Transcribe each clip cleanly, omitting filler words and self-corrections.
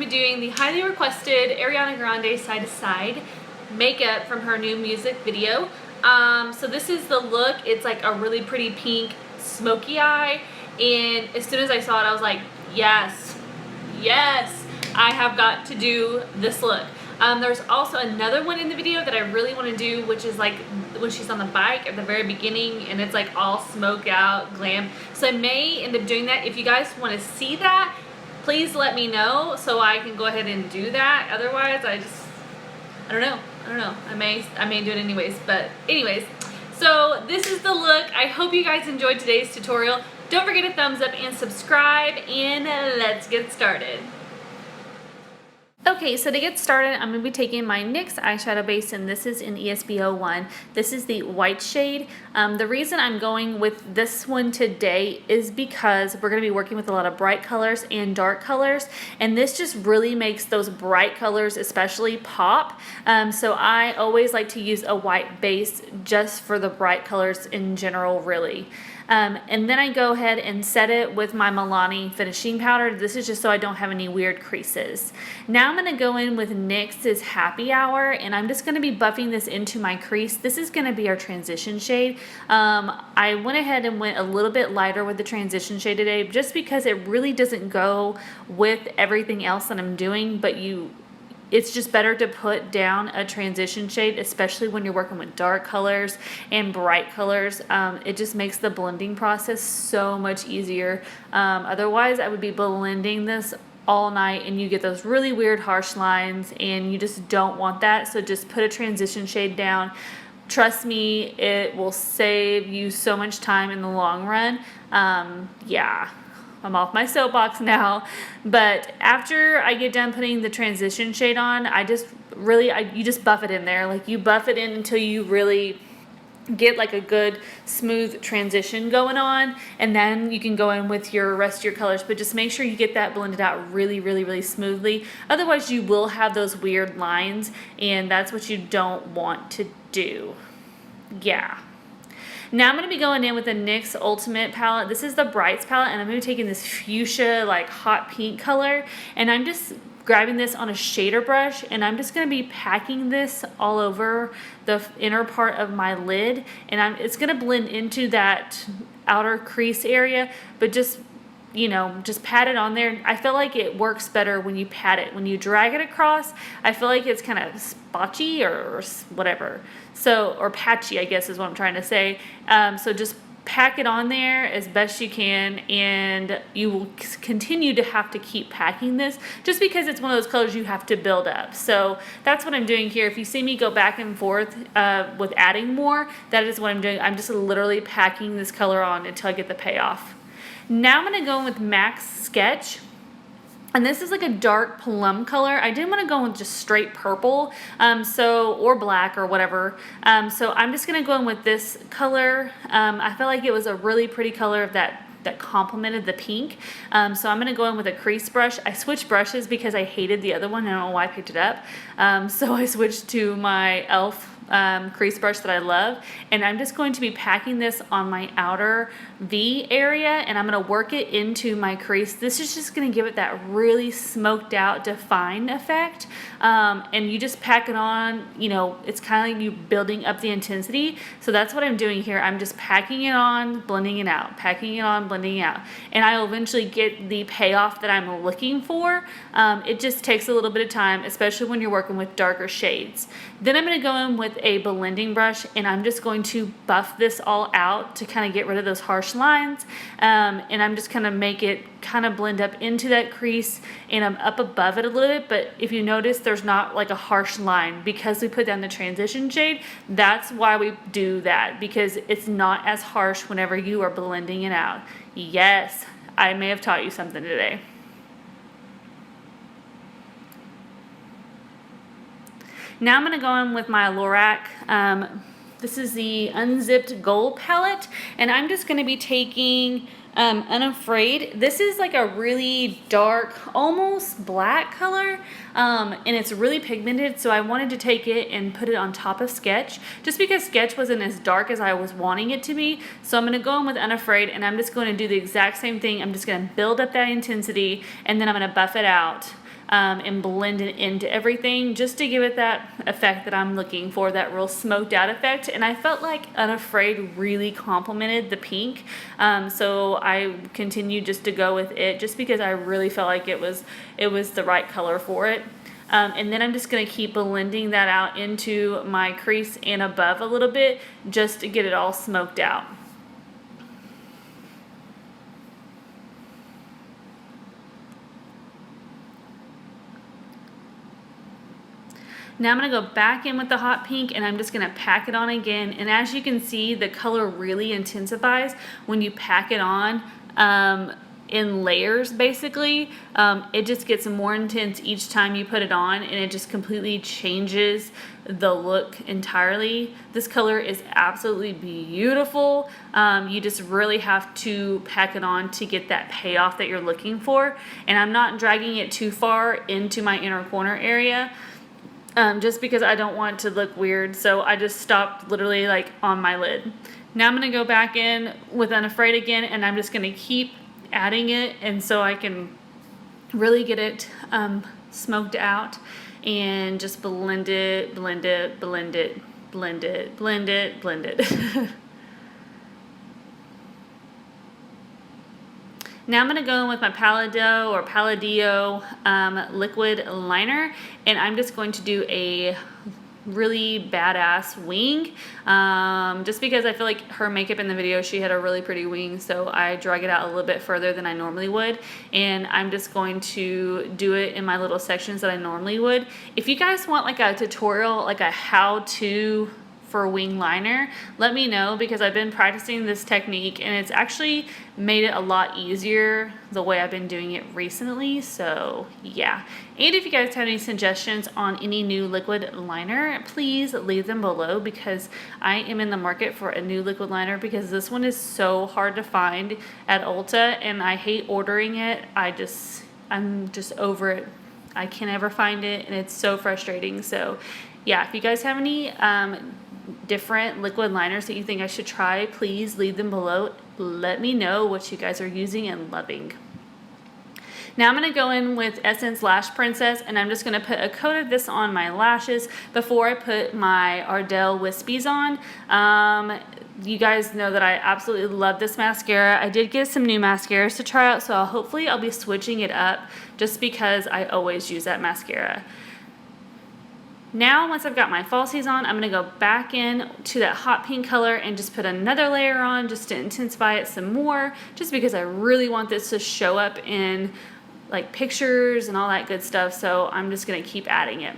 doing the highly requested Ariana Grande Side to Side makeup from her new music video. So this is the look. It's like a really pretty pink smoky eye, and as soon as I saw it I was like, yes, I have got to do this look. There's also another one in the video that I really want to do, which is like when she's on the bike at the very beginning and it's like all smoke out glam. So I may end up doing that. If you guys want to see that, please let me know so I can go ahead and do that. Otherwise I don't know. I may do it anyways, but anyways. So this is the look. I hope you guys enjoyed today's tutorial. Don't forget to thumbs up and subscribe, and let's get started. Okay, so to get started, I'm going to be taking my NYX eyeshadow base, and this is in ESB01. This is the white shade. The reason I'm going with this one today is because we're going to be working with a lot of bright colors and dark colors, and this just really makes those bright colors especially pop. So I always like to use a white base just for the bright colors in general, really. And then I go ahead and set it with my Milani finishing powder. This is just so I don't have any weird creases. Now I'm going to go in with NYX's Happy Hour, and I'm just going to be buffing this into my crease. This is going to be our transition shade. I went ahead and went a little bit lighter with the transition shade today just because it really doesn't go with everything else that I'm doing, but it's just better to put down a transition shade, especially when you're working with dark colors and bright colors. It just makes the blending process so much easier. Otherwise, I would be blending this all night and you get those really weird harsh lines, and you just don't want that. So just put a transition shade down. Trust me, it will save you so much time in the long run. Yeah. I'm off my soapbox now, but after I get done putting the transition shade on, you just buff it in there. Like, you buff it in until you really get like a good smooth transition going on, and then you can go in with your rest of your colors, but just make sure you get that blended out really smoothly. Otherwise you will have those weird lines, and that's what you don't want to do. Yeah. Now I'm going to be going in with the NYX Ultimate palette. This is the Brights palette, and I'm going to be taking this fuchsia, like hot pink color, and I'm just grabbing this on a shader brush, and I'm just going to be packing this all over the inner part of my lid, and it's going to blend into that outer crease area, but just pat it on there. I feel like it works better when you pat it. When you drag it across, I feel like it's kind of spotchy or whatever. So, or patchy, I guess is what I'm trying to say. So just pack it on there as best you can, and you will continue to have to keep packing this just because it's one of those colors you have to build up. So that's what I'm doing here. If you see me go back and forth with adding more, that is what I'm doing. I'm just literally packing this color on until I get the payoff. Now I'm going to go in with MAC's Sketch, and this is like a dark plum color. I didn't want to go with just straight purple, or black or whatever. So I'm just going to go in with this color. I felt like it was a really pretty color that complemented the pink. So I'm going to go in with a crease brush. I switched brushes because I hated the other one. I don't know why I picked it up. So I switched to my e.l.f. Crease brush that I love, and I'm just going to be packing this on my outer V area, and I'm going to work it into my crease. This is just going to give it that really smoked out defined effect, and you just pack it on. It's kind of like you building up the intensity. So that's what I'm doing here. I'm just packing it on, blending it out, packing it on, blending it out, and I'll eventually get the payoff that I'm looking for. It just takes a little bit of time, especially when you're working with darker shades. Then I'm going to go in with a blending brush, and I'm just going to buff this all out to kind of get rid of those harsh lines, and I'm just going to make it kind of blend up into that crease, and I'm up above it a little bit. But if you notice, there's not like a harsh line because we put down the transition shade. That's why we do that, because it's not as harsh whenever you are blending it out. Yes, I may have taught you something today. Now I'm going to go in with my Lorac. This is the Unzipped Gold palette, and I'm just going to be taking Unafraid. This is like a really dark, almost black color, and it's really pigmented, so I wanted to take it and put it on top of Sketch, just because Sketch wasn't as dark as I was wanting it to be. So I'm going to go in with Unafraid, and I'm just going to do the exact same thing. I'm just going to build up that intensity, and then I'm going to buff it out. and blend it into everything just to give it that effect that I'm looking for, that real smoked out effect. And I felt like Unafraid really complemented the pink, so I continued just to go with it just because I really felt like it was the right color for it. And then I'm just going to keep blending that out into my crease and above a little bit just to get it all smoked out. Now I'm going to go back in with the hot pink and I'm just going to pack it on again. And as you can see, the color really intensifies when you pack it on in layers, basically. It just gets more intense each time you put it on, and it just completely changes the look entirely. This color is absolutely beautiful. You just really have to pack it on to get that payoff that you're looking for. And I'm not dragging it too far into my inner corner area, just because I don't want to look weird. So I just stopped literally like on my lid. Now I'm going to go back in with Unafraid again, and I'm just going to keep adding it, and so I can really get it smoked out, and just blend it, blend it, blend it, blend it, blend it, blend it. Now I'm going to go in with my Palladio liquid liner, and I'm just going to do a really badass wing, just because I feel like her makeup in the video, she had a really pretty wing, so I drag it out a little bit further than I normally would, and I'm just going to do it in my little sections that I normally would. If you guys want like a tutorial, like a how-to for wing liner, let me know, because I've been practicing this technique and it's actually made it a lot easier the way I've been doing it recently. So yeah, and if you guys have any suggestions on any new liquid liner, please leave them below, because I am in the market for a new liquid liner, because this one is so hard to find at Ulta and I hate ordering it. I'm just over it. I can't ever find it and it's so frustrating. So yeah, if you guys have any different liquid liners that you think I should try, please leave them below. Let me know what you guys are using and loving. Now I'm going to go in with Essence Lash Princess, and I'm just going to put a coat of this on my lashes before I put my Ardell Wispies on. You guys know that I absolutely love this mascara. I did get some new mascaras to try out, so hopefully I'll be switching it up, just because I always use that mascara. Now, once I've got my falsies on, I'm going to go back in to that hot pink color and just put another layer on just to intensify it some more, just because I really want this to show up in like pictures and all that good stuff. So I'm just going to keep adding it.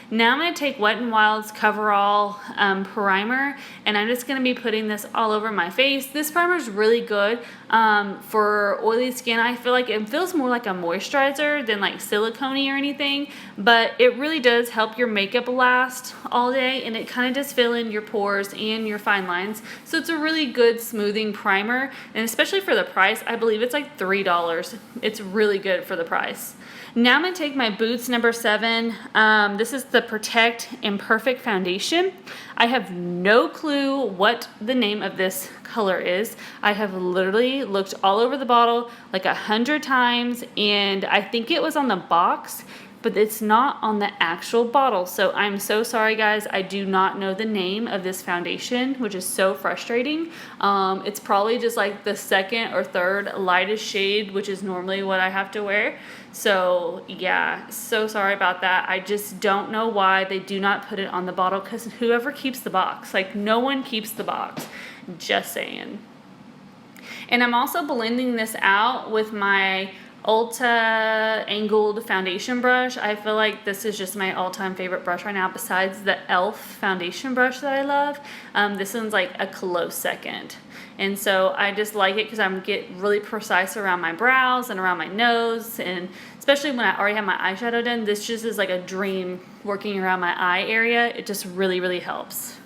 Now I'm going to take Wet n Wild's Coverall primer, and I'm just going to be putting this all over my face. This primer is really good for oily skin. I feel like it feels more like a moisturizer than like silicone-y or anything, but it really does help your makeup last all day, and it kind of does fill in your pores and your fine lines. So it's a really good smoothing primer, and especially for the price, I believe it's like $3. It's really good for the price. Now I'm going to take my Boots number 7. This is the Protect Imperfect Foundation. I have no clue what the name of this color is. I have literally looked all over the bottle like 100 times, and I think it was on the box, but it's not on the actual bottle. So I'm so sorry, guys. I do not know the name of this foundation, which is so frustrating. It's probably just like the second or third lightest shade, which is normally what I have to wear. So yeah, so sorry about that. I just don't know why they do not put it on the bottle, because whoever keeps the box, like no one keeps the box, just saying. And I'm also blending this out with my Ulta angled foundation brush. I feel like this is just my all-time favorite brush right now, besides the e.l.f. foundation brush that I love. This one's like a close second. And so I just like it because I'm get really precise around my brows and around my nose, and especially when I already have my eyeshadow done, this just is like a dream working around my eye area. It just really, really helps.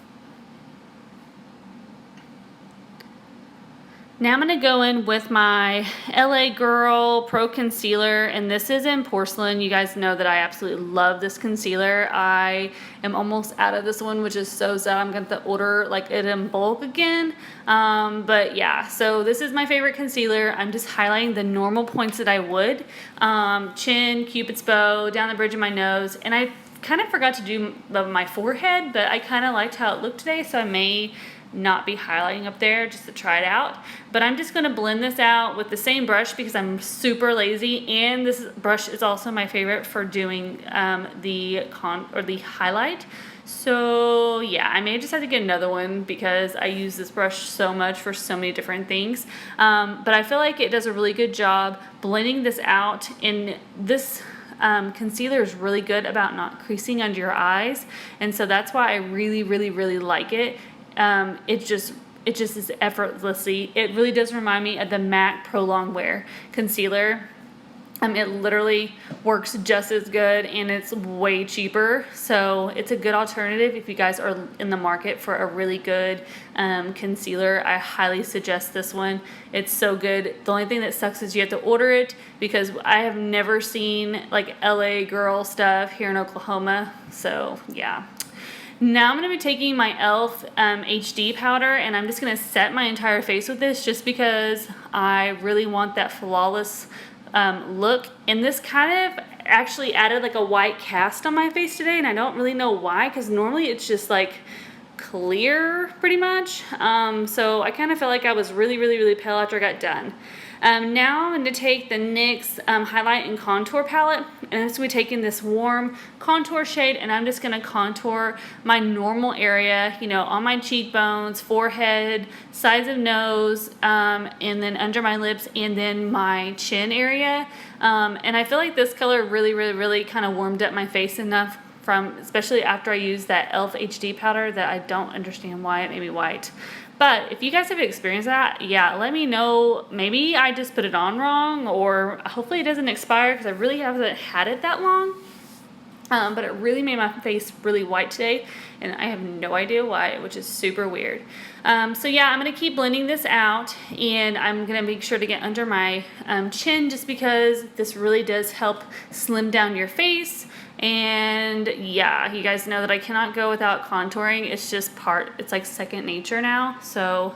Now I'm going to go in with my LA Girl Pro Concealer, and this is in Porcelain. You guys know that I absolutely love this concealer. I am almost out of this one, which is so sad. I'm going to order like it in bulk again. But yeah, so this is my favorite concealer. I'm just highlighting the normal points that I would. Chin, Cupid's bow, down the bridge of my nose, and I kind of forgot to do my forehead, but I kind of liked how it looked today, so I may not be highlighting up there just to try it out. But I'm just going to blend this out with the same brush because I'm super lazy, and this brush is also my favorite for doing the highlight. So yeah, I may just have to get another one because I use this brush so much for so many different things. But I feel like it does a really good job blending this out, and this concealer is really good about not creasing under your eyes, and so that's why I really like it. It just is effortlessly. It really does remind me of the MAC Pro Longwear concealer. It literally works just as good, and it's way cheaper. So it's a good alternative if you guys are in the market for a really good concealer. I highly suggest this one. It's so good. The only thing that sucks is you have to order it because I have never seen like LA Girl stuff here in Oklahoma. So yeah. Now I'm going to be taking my e.l.f. HD powder, and I'm just going to set my entire face with this just because I really want that flawless look. And this kind of actually added like a white cast on my face today, and I don't really know why because normally it's just like clear pretty much. So I kind of felt like I was really pale after I got done. Now I'm going to take the NYX Highlight and Contour Palette, and I'm just going to be taking this warm contour shade, and I'm just going to contour my normal area, you know, on my cheekbones, forehead, sides of nose, and then under my lips, and then my chin area. And I feel like this color really kind of warmed up my face enough especially after I used that e.l.f. HD powder, that I don't understand why it made me white. But if you guys have experienced that, yeah, let me know. Maybe I just put it on wrong, or hopefully it doesn't expire because I really haven't had it that long. But it really made my face really white today, and I have no idea why, which is super weird. So yeah, I'm going to keep blending this out, and I'm going to make sure to get under my chin just because this really does help slim down your face. And yeah, you guys know that I cannot go without contouring. It's just it's like second nature now. So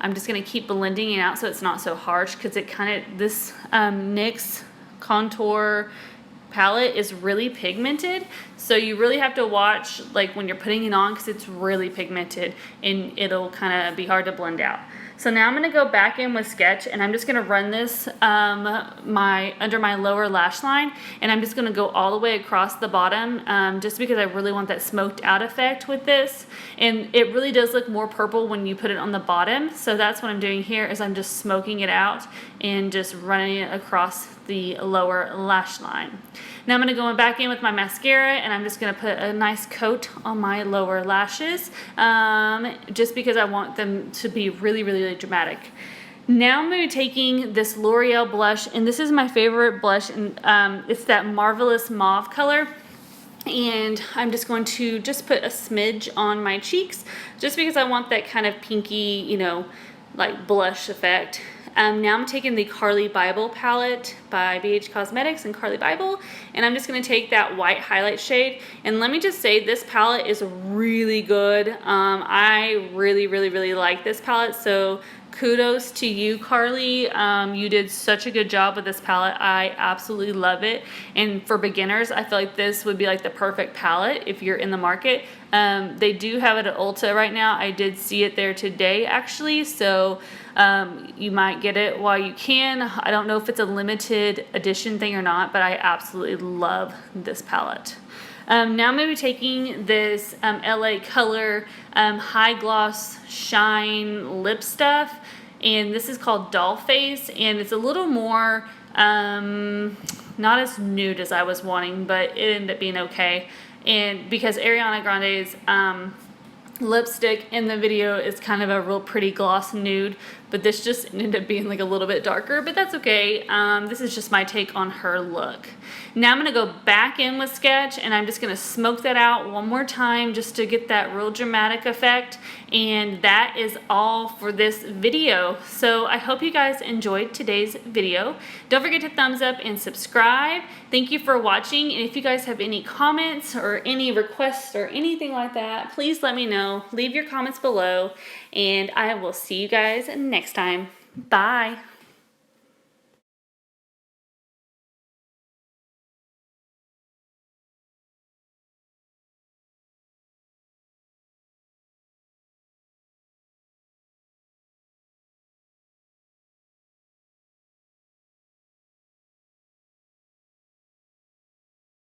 I'm just going to keep blending it out so it's not so harsh, because this NYX contour palette is really pigmented, so you really have to watch like when you're putting it on because it's really pigmented and it'll kind of be hard to blend out. So now I'm going to go back in with Sketch, and I'm just going to run this under my lower lash line, and I'm just going to go all the way across the bottom just because I really want that smoked out effect with this. And it really does look more purple when you put it on the bottom, so that's what I'm doing here, is I'm just smoking it out and just running it across the lower lash line. Now I'm going to go back in with my mascara, and I'm just going to put a nice coat on my lower lashes just because I want them to be really dramatic. Now I'm going to be taking this L'Oreal blush, and this is my favorite blush, and it's that Marvelous Mauve color. And I'm just going to just put a smidge on my cheeks just because I want that kind of pinky, you know, like blush effect. Now I'm taking the Carly Bible palette by BH Cosmetics and Carly Bible, and I'm just going to take that white highlight shade. And let me just say, this palette is really good. I really like this palette, so kudos to you, Carly. You did such a good job with this palette. I absolutely love it. And for beginners, I feel like this would be like the perfect palette if you're in the market. They do have it at Ulta right now. I did see it there today, actually. So you might get it while you can. I don't know if it's a limited edition thing or not, but I absolutely love this palette. Now I'm going to be taking this LA Color High Gloss Shine Lip Stuff, and this is called Doll Face, and it's a little more, not as nude as I was wanting, but it ended up being okay. And because Ariana Grande's lipstick in the video is kind of a real pretty gloss nude, but this just ended up being like a little bit darker, but that's okay. This is just my take on her look. Now I'm gonna go back in with Sketch, and I'm just gonna smoke that out one more time just to get that real dramatic effect. And that is all for this video. So I hope you guys enjoyed today's video. Don't forget to thumbs up and subscribe. Thank you for watching. And if you guys have any comments or any requests or anything like that, please let me know. Leave your comments below, and I will see you guys next time. Bye.